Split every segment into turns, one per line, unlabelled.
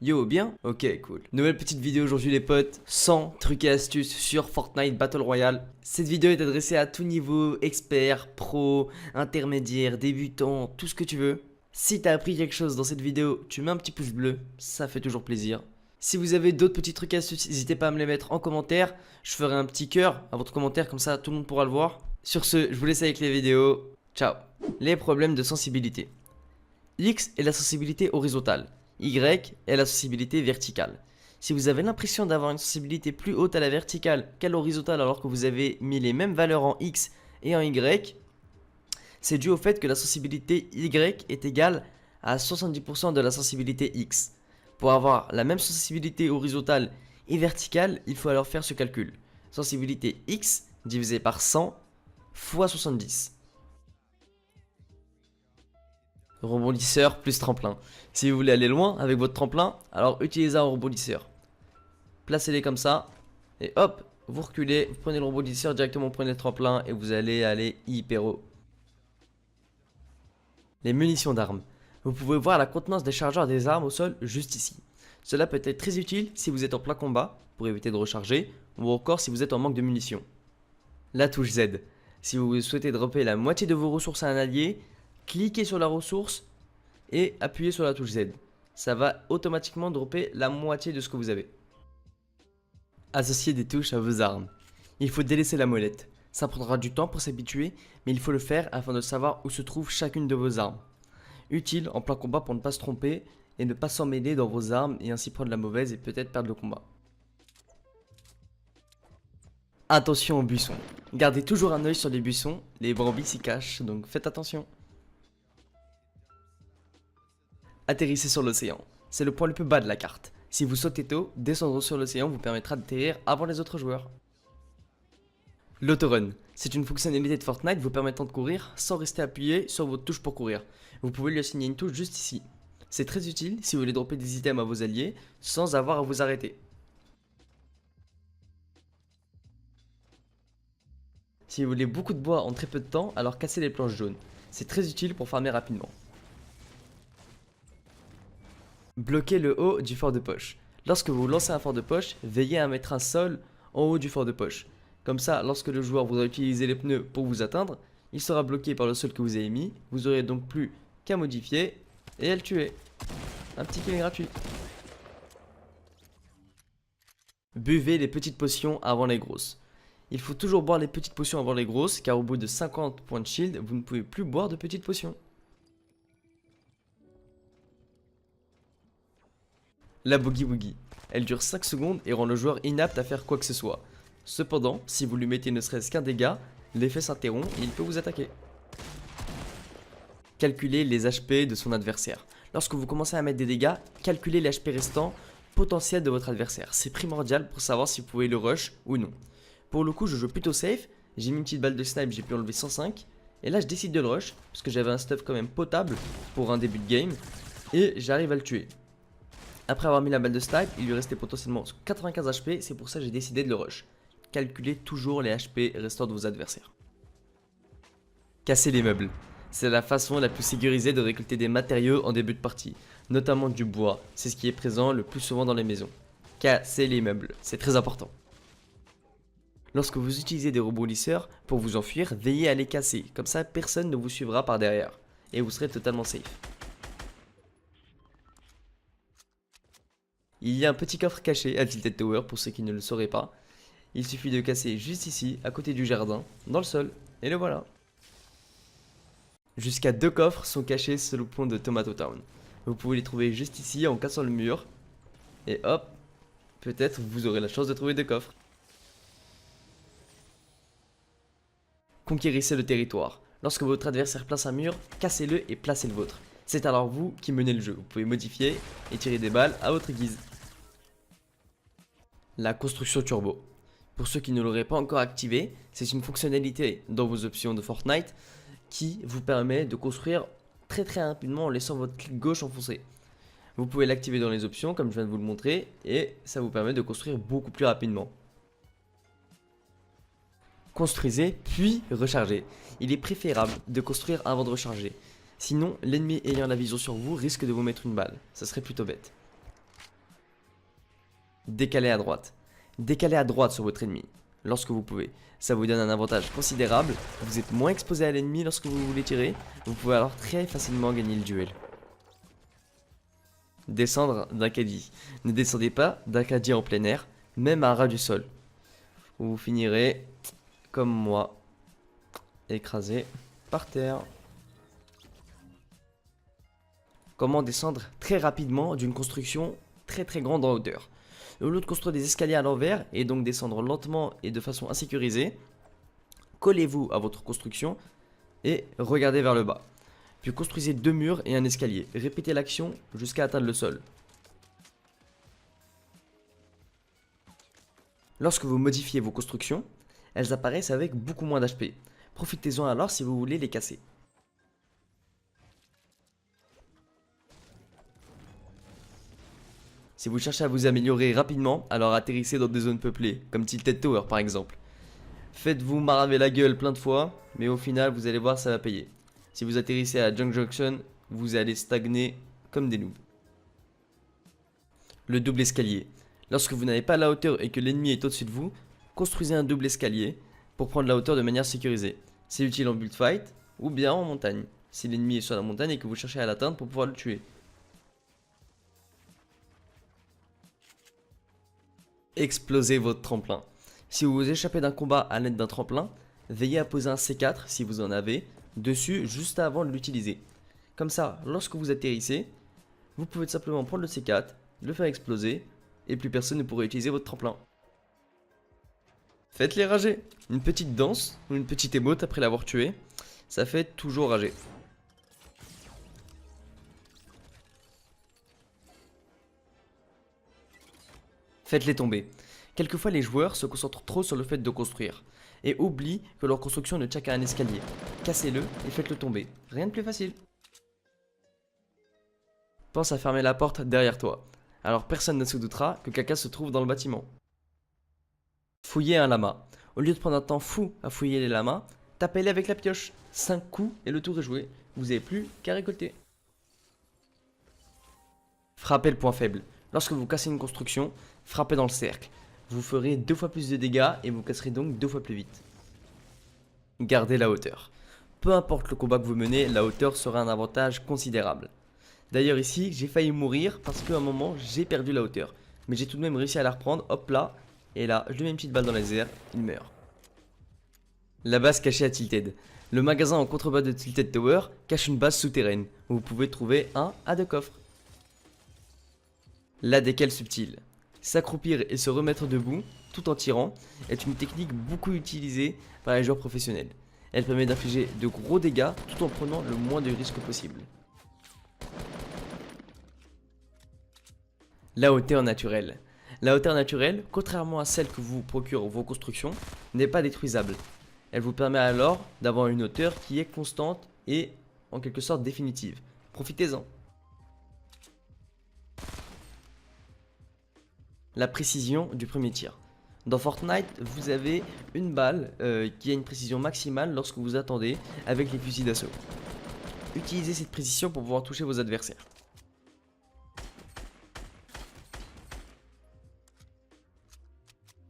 Yo, bien? Ok, cool. Nouvelle petite vidéo aujourd'hui les potes, 100 trucs et astuces sur Fortnite Battle Royale. Cette vidéo est adressée à tout niveau, expert, pro, intermédiaire, débutant, tout ce que tu veux. Si t'as appris quelque chose dans cette vidéo, tu mets un petit pouce bleu, ça fait toujours plaisir. Si vous avez d'autres petits trucs et astuces, n'hésitez pas à me les mettre en commentaire. Je ferai un petit cœur à votre commentaire, comme ça tout le monde pourra le voir. Sur ce, je vous laisse avec les vidéos. Ciao. Les problèmes de sensibilité. X est la sensibilité horizontale. Y est la sensibilité verticale. Si vous avez l'impression d'avoir une sensibilité plus haute à la verticale qu'à l'horizontale alors que vous avez mis les mêmes valeurs en X et en Y, c'est dû au fait que la sensibilité Y est égale à 70% de la sensibilité X. Pour avoir la même sensibilité horizontale et verticale, il faut alors faire ce calcul. Sensibilité X divisé par 100 fois 70. Rebondisseur plus tremplin. Si vous voulez aller loin avec votre tremplin, alors utilisez un rebondisseur. Placez-les comme ça. Et hop, vous reculez, vous prenez le rebondisseur, directement prenez le tremplin et vous allez aller hyper haut. Les munitions d'armes. Vous pouvez voir la contenance des chargeurs des armes au sol juste ici. Cela peut être très utile si vous êtes en plein combat, pour éviter de recharger, ou encore si vous êtes en manque de munitions. La touche Z. Si vous souhaitez dropper la moitié de vos ressources à un allié, cliquez sur la ressource et appuyez sur la touche Z. Ça va automatiquement dropper la moitié de ce que vous avez. Associez des touches à vos armes. Il faut délaisser la molette. Ça prendra du temps pour s'habituer, mais il faut le faire afin de savoir où se trouve chacune de vos armes. Utile en plein combat pour ne pas se tromper et ne pas s'emmêler dans vos armes et ainsi prendre la mauvaise et peut-être perdre le combat. Attention aux buissons. Gardez toujours un œil sur les buissons, les brebis s'y cachent, donc faites attention. Atterrissez sur l'océan. C'est le point le plus bas de la carte. Si vous sautez tôt, descendre sur l'océan vous permettra d'atterrir avant les autres joueurs. L'autorun. C'est une fonctionnalité de Fortnite vous permettant de courir sans rester appuyé sur votre touche pour courir. Vous pouvez lui assigner une touche juste ici. C'est très utile si vous voulez dropper des items à vos alliés sans avoir à vous arrêter. Si vous voulez beaucoup de bois en très peu de temps, alors cassez les planches jaunes. C'est très utile pour farmer rapidement. Bloquez le haut du fort de poche. Lorsque vous lancez un fort de poche, veillez à mettre un sol en haut du fort de poche. Comme ça, lorsque le joueur voudra utiliser les pneus pour vous atteindre, il sera bloqué par le sol que vous avez mis. Vous aurez donc plus qu'à modifier et à le tuer. Un petit kill gratuit. Buvez les petites potions avant les grosses. Il faut toujours boire les petites potions avant les grosses, car au bout de 50 points de shield, vous ne pouvez plus boire de petites potions. La Boogie Woogie. Elle dure 5 secondes et rend le joueur inapte à faire quoi que ce soit. Cependant, si vous lui mettez ne serait-ce qu'un dégât, l'effet s'interrompt et il peut vous attaquer. Calculez les HP de son adversaire. Lorsque vous commencez à mettre des dégâts, calculez les HP restants potentiels de votre adversaire. C'est primordial pour savoir si vous pouvez le rush ou non. Pour le coup, je joue plutôt safe. J'ai mis une petite balle de snipe, j'ai pu enlever 105. Et là, je décide de le rush parce que j'avais un stuff quand même potable pour un début de game. Et j'arrive à le tuer. Après avoir mis la balle de snipe, il lui restait potentiellement 95 HP, c'est pour ça que j'ai décidé de le rush. Calculez toujours les HP restants de vos adversaires. Casser les meubles. C'est la façon la plus sécurisée de récolter des matériaux en début de partie, notamment du bois, c'est ce qui est présent le plus souvent dans les maisons. Casser les meubles, c'est très important. Lorsque vous utilisez des rebondisseurs, pour vous enfuir, veillez à les casser, comme ça personne ne vous suivra par derrière, et vous serez totalement safe. Il y a un petit coffre caché à Tilted Tower pour ceux qui ne le sauraient pas. Il suffit de casser juste ici, à côté du jardin, dans le sol, et le voilà. Jusqu'à 2 coffres sont cachés sous le pont de Tomato Town. Vous pouvez les trouver juste ici en cassant le mur, et hop, peut-être vous aurez la chance de trouver 2 coffres. Conquérissez le territoire. Lorsque votre adversaire place un mur, cassez-le et placez le vôtre. C'est alors vous qui menez le jeu. Vous pouvez modifier et tirer des balles à votre guise. La construction turbo. Pour ceux qui ne l'auraient pas encore activé, c'est une fonctionnalité dans vos options de Fortnite qui vous permet de construire très rapidement en laissant votre clic gauche enfoncé. Vous pouvez l'activer dans les options comme je viens de vous le montrer et ça vous permet de construire beaucoup plus rapidement. Construisez puis rechargez. Il est préférable de construire avant de recharger. Sinon, l'ennemi ayant la vision sur vous risque de vous mettre une balle. Ça serait plutôt bête. décalez à droite. Décalez à droite sur votre ennemi, lorsque vous pouvez. Ça vous donne un avantage considérable, vous êtes moins exposé à l'ennemi lorsque vous voulez tirer, vous pouvez alors très facilement gagner le duel. Descendre d'un caddie. Ne descendez pas d'un caddie en plein air, même à ras du sol. Vous finirez, comme moi, écrasé par terre. Comment descendre très rapidement d'une construction très grande en hauteur. Au lieu de construire des escaliers à l'envers et donc descendre lentement et de façon insécurisée, collez-vous à votre construction et regardez vers le bas. Puis construisez 2 murs et un escalier. Répétez l'action jusqu'à atteindre le sol. Lorsque vous modifiez vos constructions, elles apparaissent avec beaucoup moins d'HP. Profitez-en alors si vous voulez les casser. Si vous cherchez à vous améliorer rapidement, alors atterrissez dans des zones peuplées, comme Tilted Tower par exemple. Faites-vous maraver la gueule plein de fois, mais au final vous allez voir ça va payer. Si vous atterrissez à Junk Junction, vous allez stagner comme des noobs. Le double escalier. Lorsque vous n'avez pas la hauteur et que l'ennemi est au-dessus de vous, construisez un double escalier pour prendre la hauteur de manière sécurisée. C'est utile en build fight ou bien en montagne, si l'ennemi est sur la montagne et que vous cherchez à l'atteindre pour pouvoir le tuer. Explosez votre tremplin. Si vous vous échappez d'un combat à l'aide d'un tremplin, veillez à poser un C4 si vous en avez dessus juste avant de l'utiliser. Comme ça, lorsque vous atterrissez, vous pouvez tout simplement prendre le C4, le faire exploser et plus personne ne pourra utiliser votre tremplin. Faites-les rager. Une petite danse ou une petite émote après l'avoir tué, ça fait toujours rager. Faites-les tomber. Quelquefois les joueurs se concentrent trop sur le fait de construire et oublient que leur construction ne tient qu'à un escalier. Cassez-le et faites-le tomber. Rien de plus facile. Pense à fermer la porte derrière toi. Alors personne ne se doutera que quelqu'un se trouve dans le bâtiment. Fouillez un lama. Au lieu de prendre un temps fou à fouiller les lamas, tapez-les avec la pioche. 5 coups et le tour est joué. Vous n'avez plus qu'à récolter. Frappez le point faible. Lorsque vous cassez une construction, frappez dans le cercle. Vous ferez 2 fois plus de dégâts et vous casserez donc 2 fois plus vite. Gardez la hauteur. Peu importe le combat que vous menez, la hauteur sera un avantage considérable. D'ailleurs ici, j'ai failli mourir parce qu'à un moment, j'ai perdu la hauteur. Mais j'ai tout de même réussi à la reprendre, hop là. Et là, je lui mets une petite balle dans les airs, il meurt. La base cachée à Tilted. Le magasin en contrebas de Tilted Tower cache une base souterraine où vous pouvez trouver 1 à 2 coffres. La décale subtile. S'accroupir et se remettre debout, tout en tirant, est une technique beaucoup utilisée par les joueurs professionnels. Elle permet d'infliger de gros dégâts tout en prenant le moins de risques possible. La hauteur naturelle. La hauteur naturelle, contrairement à celle que vous procurent vos constructions, n'est pas détruisable. Elle vous permet alors d'avoir une hauteur qui est constante et en quelque sorte définitive. Profitez-en. La précision du premier tir. Dans Fortnite, vous avez une balle qui a une précision maximale lorsque vous attendez avec les fusils d'assaut. Utilisez cette précision pour pouvoir toucher vos adversaires.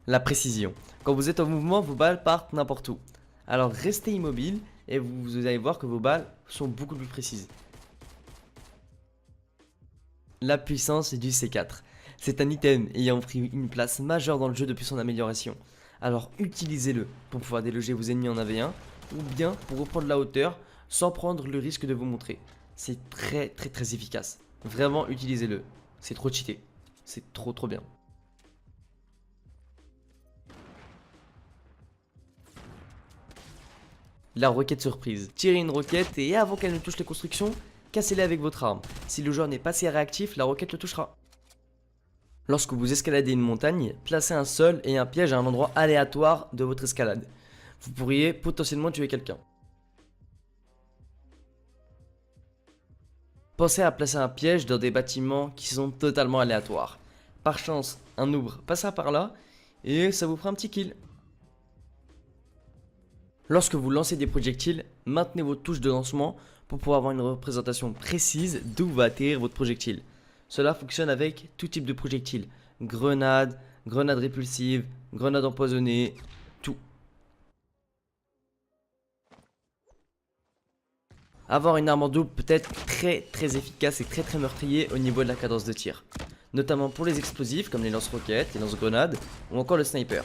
La précision. Quand vous êtes en mouvement, vos balles partent n'importe où. Alors restez immobile et vous allez voir que vos balles sont beaucoup plus précises. La puissance du C4. C'est un item ayant pris une place majeure dans le jeu depuis son amélioration. Alors utilisez-le pour pouvoir déloger vos ennemis en AV1 ou bien pour reprendre la hauteur sans prendre le risque de vous montrer. C'est très efficace. Vraiment utilisez-le. C'est trop cheaté. C'est trop bien. La roquette surprise. Tirez une roquette et avant qu'elle ne touche les constructions, cassez-les avec votre arme. Si le joueur n'est pas assez réactif, la roquette le touchera. Lorsque vous escaladez une montagne, placez un sol et un piège à un endroit aléatoire de votre escalade. Vous pourriez potentiellement tuer quelqu'un. Pensez à placer un piège dans des bâtiments qui sont totalement aléatoires. Par chance, un noob passera par là et ça vous fera un petit kill. Lorsque vous lancez des projectiles, maintenez vos touches de lancement pour pouvoir avoir une représentation précise d'où va atterrir votre projectile. Cela fonctionne avec tout type de projectiles. Grenades, grenades répulsives, grenades empoisonnées, tout. Avoir une arme en double peut être très efficace et très meurtrier au niveau de la cadence de tir. Notamment pour les explosifs comme les lance-roquettes, les lance-grenades ou encore le sniper.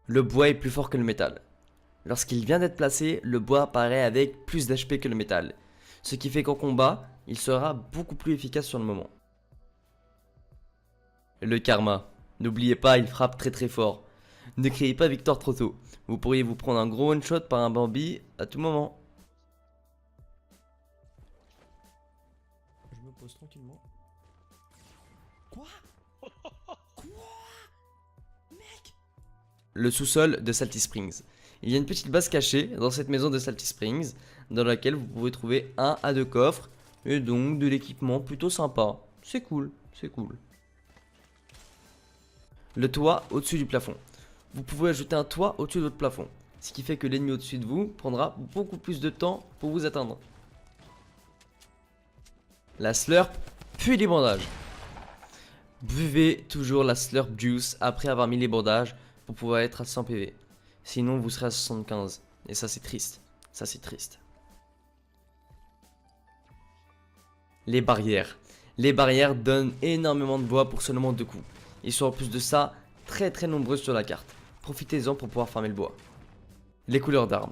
Le bois est plus fort que le métal. Lorsqu'il vient d'être placé, le bois apparaît avec plus d'HP que le métal. Ce qui fait qu'en combat, il sera beaucoup plus efficace sur le moment. Le karma. N'oubliez pas, il frappe très fort. Ne criez pas victoire trop tôt. Vous pourriez vous prendre un gros one shot par un Bambi à tout moment. Je me pose tranquillement. Quoi? Mec? Le sous-sol de Salty Springs. Il y a une petite base cachée dans cette maison de Salty Springs, dans laquelle vous pouvez trouver 1 à 2 coffres, et donc de l'équipement plutôt sympa. C'est cool, c'est cool. Le toit au-dessus du plafond. Vous pouvez ajouter un toit au-dessus de votre plafond, ce qui fait que l'ennemi au-dessus de vous prendra beaucoup plus de temps pour vous atteindre. La slurp, puis les bandages. Buvez toujours la slurp juice après avoir mis les bandages pour pouvoir être à 100 PV. Sinon vous serez à 75. Et ça c'est triste. Ça c'est triste. Les barrières. Les barrières donnent énormément de bois pour seulement 2 coups. Ils sont en plus de ça très nombreuses sur la carte. Profitez-en pour pouvoir farmer le bois. Les couleurs d'armes.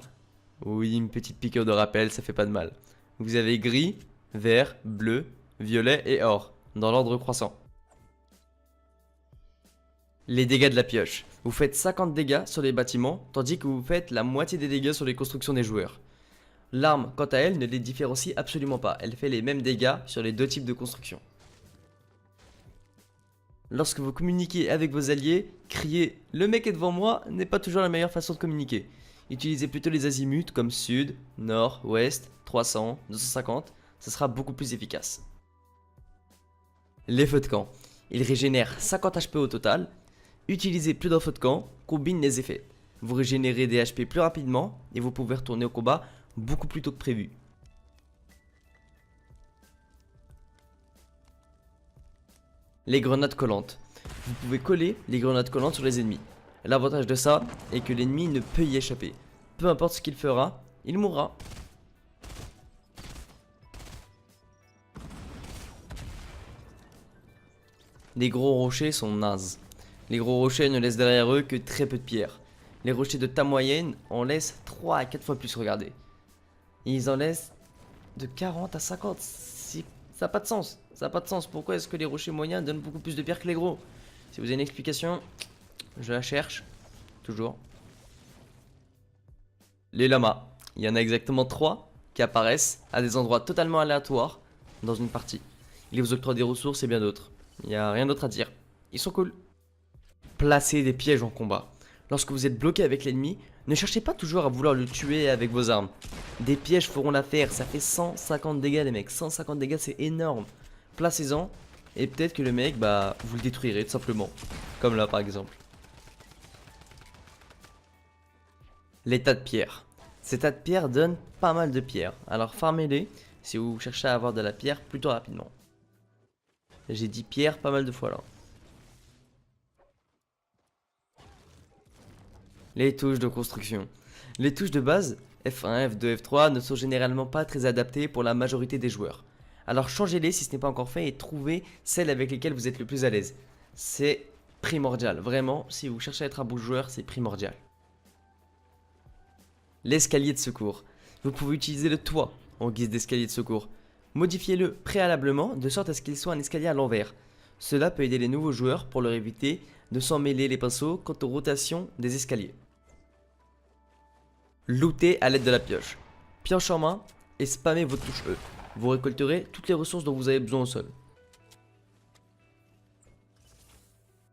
Oui, une petite piqûre de rappel, ça fait pas de mal. Vous avez gris, vert, bleu, violet et or, dans l'ordre croissant. Les dégâts de la pioche. Vous faites 50 dégâts sur les bâtiments, tandis que vous faites la moitié des dégâts sur les constructions des joueurs. L'arme, quant à elle, ne les différencie absolument pas. Elle fait les mêmes dégâts sur les 2 types de constructions. Lorsque vous communiquez avec vos alliés, crier « Le mec est devant moi » n'est pas toujours la meilleure façon de communiquer. Utilisez plutôt les azimuts comme sud, nord, ouest, 300, 250, ça sera beaucoup plus efficace. Les feux de camp. Ils régénèrent 50 HP au total. Utilisez plus d'un feu de camp, combine les effets. Vous régénérez des HP plus rapidement et vous pouvez retourner au combat beaucoup plus tôt que prévu. Les grenades collantes. Vous pouvez coller les grenades collantes sur les ennemis. L'avantage de ça est que l'ennemi ne peut y échapper. Peu importe ce qu'il fera, il mourra. Les gros rochers sont nazes. Les gros rochers ne laissent derrière eux que très peu de pierres. Les rochers de taille moyenne en laissent 3 à 4 fois plus, regardez. Ils en laissent de 40 à 50. Ça n'a pas de sens. Ça n'a pas de sens. Pourquoi est-ce que les rochers moyens donnent beaucoup plus de pierres que les gros? Si vous avez une explication, je la cherche. Toujours. Les lamas. Il y en a exactement 3 qui apparaissent à des endroits totalement aléatoires dans une partie. Ils vous octroient des ressources et bien d'autres. Il n'y a rien d'autre à dire. Ils sont cool. Placez des pièges en combat. Lorsque vous êtes bloqué avec l'ennemi, ne cherchez pas toujours à vouloir le tuer avec vos armes. Des pièges feront l'affaire, ça fait 150 dégâts les mecs, 150 dégâts c'est énorme. Placez-en et peut-être que le mec, bah, vous le détruirez tout simplement. Comme là par exemple. Les tas de pierres. Ces tas de pierres donnent pas mal de pierres, alors farmez-les si vous cherchez à avoir de la pierre plutôt rapidement. J'ai dit pierre pas mal de fois là. Les touches de construction. Les touches de base, F1, F2, F3, ne sont généralement pas très adaptées pour la majorité des joueurs. Alors changez-les si ce n'est pas encore fait et trouvez celles avec lesquelles vous êtes le plus à l'aise. C'est primordial, vraiment, si vous cherchez à être un bon joueur, c'est primordial. L'escalier de secours. Vous pouvez utiliser le toit en guise d'escalier de secours. Modifiez-le préalablement de sorte à ce qu'il soit un escalier à l'envers. Cela peut aider les nouveaux joueurs pour leur éviter de s'en mêler les pinceaux quant aux rotations des escaliers. Looter à l'aide de la pioche. Pioche en main et spammez votre touche E. Vous récolterez toutes les ressources dont vous avez besoin au sol.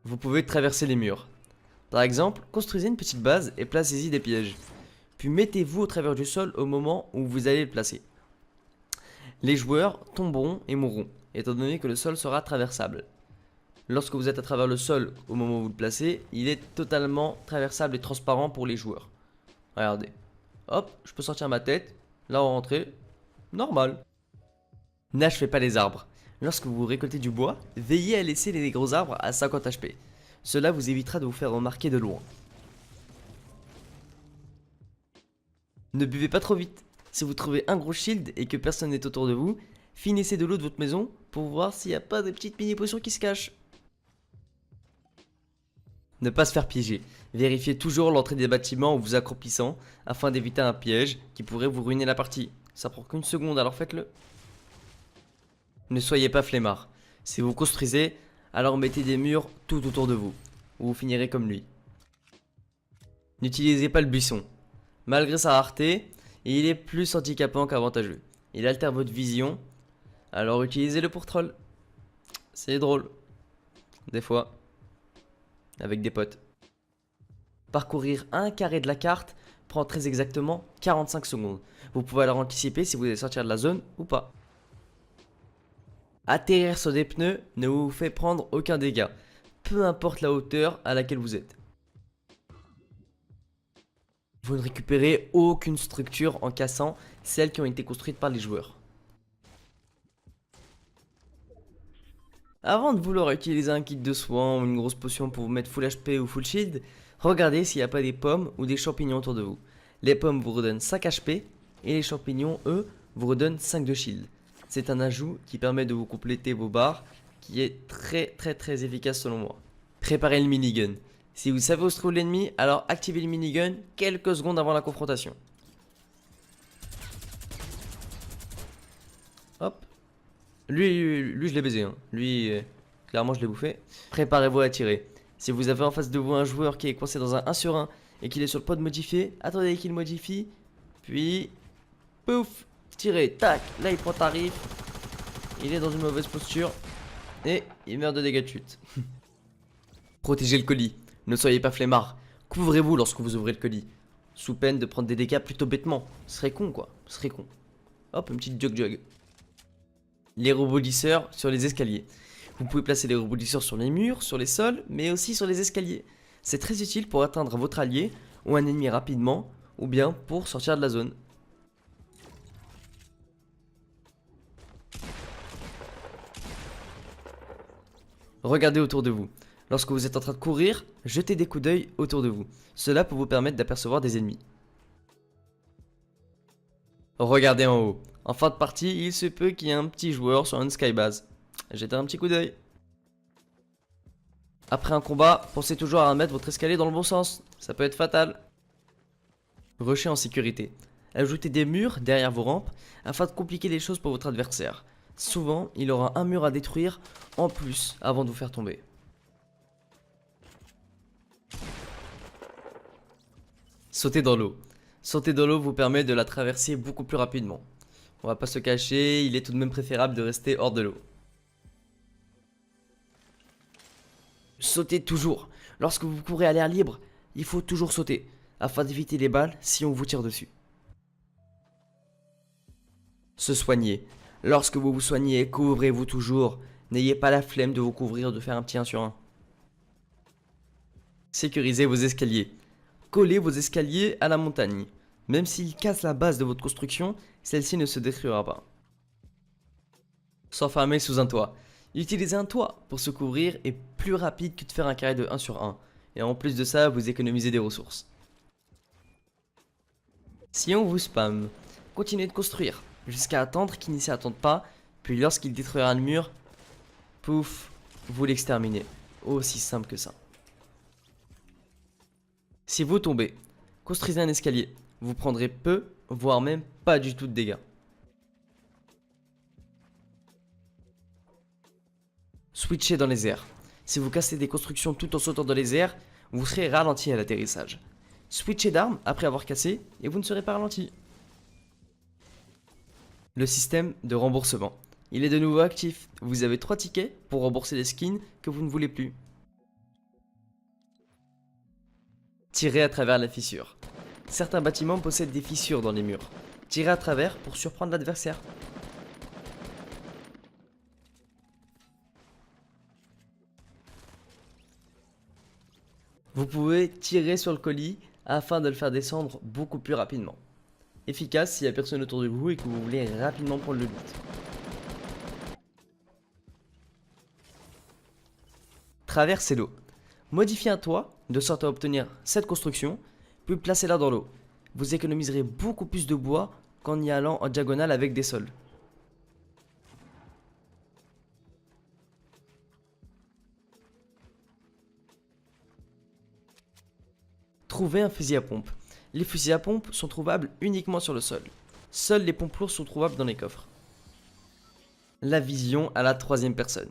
Vous pouvez traverser les murs. Par exemple, construisez une petite base et placez-y des pièges. Puis mettez-vous au travers du sol au moment où vous allez le placer. Les joueurs tomberont et mourront, étant donné que le sol sera traversable. Lorsque vous êtes à travers le sol au moment où vous le placez, il est totalement traversable et transparent pour les joueurs. Regardez. Hop, je peux sortir ma tête. Là, on rentrer. Normal. N'achevez pas les arbres. Lorsque vous récoltez du bois, veillez à laisser les gros arbres à 50 HP. Cela vous évitera de vous faire remarquer de loin. Ne buvez pas trop vite. Si vous trouvez un gros shield et que personne n'est autour de vous, finissez de l'eau de votre maison pour voir s'il n'y a pas de petites mini potions qui se cachent. Ne pas se faire piéger. Vérifiez toujours l'entrée des bâtiments en vous accroupissant afin d'éviter un piège qui pourrait vous ruiner la partie. Ça prend qu'une seconde, alors faites-le. Ne soyez pas flemmard. Si vous construisez, alors mettez des murs tout autour de vous. Ou vous finirez comme lui. N'utilisez pas le buisson. Malgré sa rareté, il est plus handicapant qu'avantageux. Il altère votre vision, alors utilisez-le pour troll. C'est drôle. Des fois. Avec des potes. Parcourir un carré de la carte prend très exactement 45 secondes. Vous pouvez alors anticiper si vous allez sortir de la zone ou pas. Atterrir sur des pneus ne vous fait prendre aucun dégât, peu importe la hauteur à laquelle vous êtes. Vous ne récupérez aucune structure en cassant celles qui ont été construites par les joueurs. Avant de vouloir utiliser un kit de soin ou une grosse potion pour vous mettre full HP ou full shield, regardez s'il n'y a pas des pommes ou des champignons autour de vous. Les pommes vous redonnent 5 HP et les champignons, eux, vous redonnent 5 de shield. C'est un ajout qui permet de vous compléter vos barres, qui est très efficace selon moi. Préparez le minigun. Si vous savez où se trouve l'ennemi, alors activez le minigun quelques secondes avant la confrontation. Hop. Lui je l'ai baisé. Hein. Lui, clairement, je l'ai bouffé. Préparez-vous à tirer. Si vous avez en face de vous un joueur qui est coincé dans un 1 sur 1 et qu'il est sur le point de modifier, attendez qu'il modifie. Puis, pouf, tirez, tac. Là, il prend tarif. Il est dans une mauvaise posture. Et il meurt de dégâts de chute. Protégez le colis. Ne soyez pas flemmard. Couvrez-vous lorsque vous ouvrez le colis. Sous peine de prendre des dégâts plutôt bêtement. Ce serait con, quoi. Ce serait con. Hop, une petite jug. Les rebondisseurs sur les escaliers. Vous pouvez placer les rebondisseurs sur les murs, sur les sols, mais aussi sur les escaliers. C'est très utile pour atteindre votre allié ou un ennemi rapidement, ou bien pour sortir de la zone. Regardez autour de vous. Lorsque vous êtes en train de courir, jetez des coups d'œil autour de vous. Cela peut vous permettre d'apercevoir des ennemis. Regardez en haut. En fin de partie, il se peut qu'il y ait un petit joueur sur une skybase. Jetez un petit coup d'œil. Après un combat, pensez toujours à mettre votre escalier dans le bon sens. Ça peut être fatal. Rusher en sécurité. Ajoutez des murs derrière vos rampes afin de compliquer les choses pour votre adversaire. Souvent, il aura un mur à détruire en plus avant de vous faire tomber. Sauter dans l'eau. Sauter dans l'eau vous permet de la traverser beaucoup plus rapidement. On va pas se cacher, il est tout de même préférable de rester hors de l'eau. Sautez toujours. Lorsque vous courez à l'air libre, il faut toujours sauter, afin d'éviter les balles si on vous tire dessus. Se soigner. Lorsque vous vous soignez, couvrez-vous toujours. N'ayez pas la flemme de vous couvrir ou de faire un petit 1 sur 1. Sécurisez vos escaliers. Collez vos escaliers à la montagne. Même s'ils cassent la base de votre construction, celle-ci ne se détruira pas. S'enfermer sous un toit. Utiliser un toit pour se couvrir est plus rapide que de faire un carré de 1 sur 1. Et en plus de ça, vous économisez des ressources. Si on vous spam, continuez de construire, jusqu'à attendre qu'il ne s'y attende pas, puis lorsqu'il détruira le mur, pouf, vous l'exterminez. Aussi simple que ça. Si vous tombez, construisez un escalier. Vous prendrez peu, voire même pas du tout de dégâts. Switchez dans les airs. Si vous cassez des constructions tout en sautant dans les airs, vous serez ralenti à l'atterrissage. Switchez d'armes après avoir cassé et vous ne serez pas ralenti. Le système de remboursement. Il est de nouveau actif. Vous avez 3 tickets pour rembourser les skins que vous ne voulez plus. Tirez à travers la fissure. Certains bâtiments possèdent des fissures dans les murs. Tirez à travers pour surprendre l'adversaire. Vous pouvez tirer sur le colis afin de le faire descendre beaucoup plus rapidement. efficace s'il n'y a personne autour de vous et que vous voulez rapidement prendre le loot. Traversez l'eau. Modifiez un toit de sorte à obtenir cette construction, puis placez-la dans l'eau. Vous économiserez beaucoup plus de bois qu'en y allant en diagonale avec des sols. Trouvez un fusil à pompe. Les fusils à pompe sont trouvables uniquement sur le sol. Seules les pompes lourdes sont trouvables dans les coffres. La vision à la troisième personne.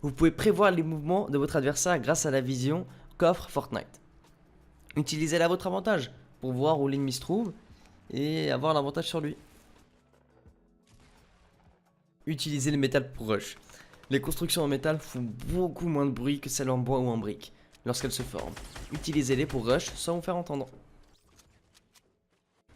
Vous pouvez prévoir les mouvements de votre adversaire grâce à la vision qu'offre Fortnite. Utilisez-la à votre avantage pour voir où l'ennemi se trouve et avoir l'avantage sur lui. Utilisez le métal pour rush. Les constructions en métal font beaucoup moins de bruit que celles en bois ou en briques lorsqu'elles se forment. Utilisez-les pour rush sans vous faire entendre.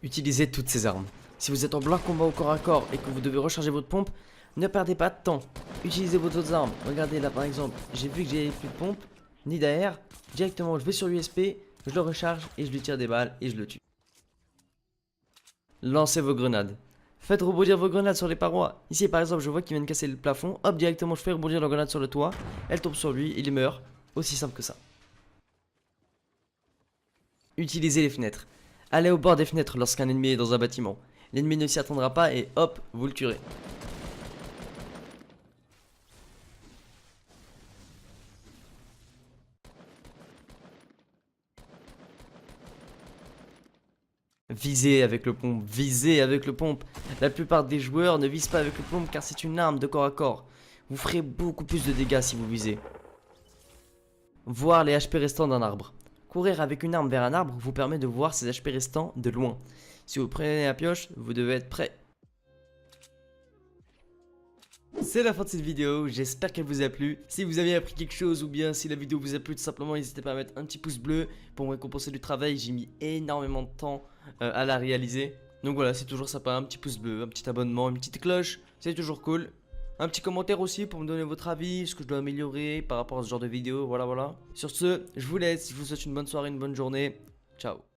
Utilisez toutes ces armes. Si vous êtes en plein combat au corps à corps et que vous devez recharger votre pompe, ne perdez pas de temps. Utilisez vos autres armes. Regardez là par exemple, j'ai vu que j'ai plus de pompe, ni d'AR. Directement je vais sur l'USP, je le recharge et je lui tire des balles et je le tue. Lancez vos grenades. Faites rebondir vos grenades sur les parois. Ici par exemple je vois qu'il vient de casser le plafond. Hop, directement je fais rebondir la grenade sur le toit. Elle tombe sur lui, il meurt. Aussi simple que ça. Utilisez les fenêtres. Allez au bord des fenêtres lorsqu'un ennemi est dans un bâtiment. L'ennemi ne s'y attendra pas et hop, vous le tuerez. Visez avec le pompe, visez avec le pompe. La plupart des joueurs ne visent pas avec le pompe car c'est une arme de corps à corps. Vous ferez beaucoup plus de dégâts si vous visez. Voir les HP restants d'un arbre. Courir avec une arme vers un arbre vous permet de voir ses HP restants de loin. Si vous prenez la pioche, vous devez être prêt. C'est la fin de cette vidéo, j'espère qu'elle vous a plu. Si vous avez appris quelque chose ou bien si la vidéo vous a plu, tout simplement n'hésitez pas à mettre un petit pouce bleu pour me récompenser du travail. J'ai mis énormément de temps à la réaliser. Donc voilà, c'est toujours sympa, un petit pouce bleu, un petit abonnement, une petite cloche, c'est toujours cool. Un petit commentaire aussi pour me donner votre avis, ce que je dois améliorer par rapport à ce genre de vidéo, voilà. Sur ce, je vous laisse, je vous souhaite une bonne soirée, une bonne journée. Ciao.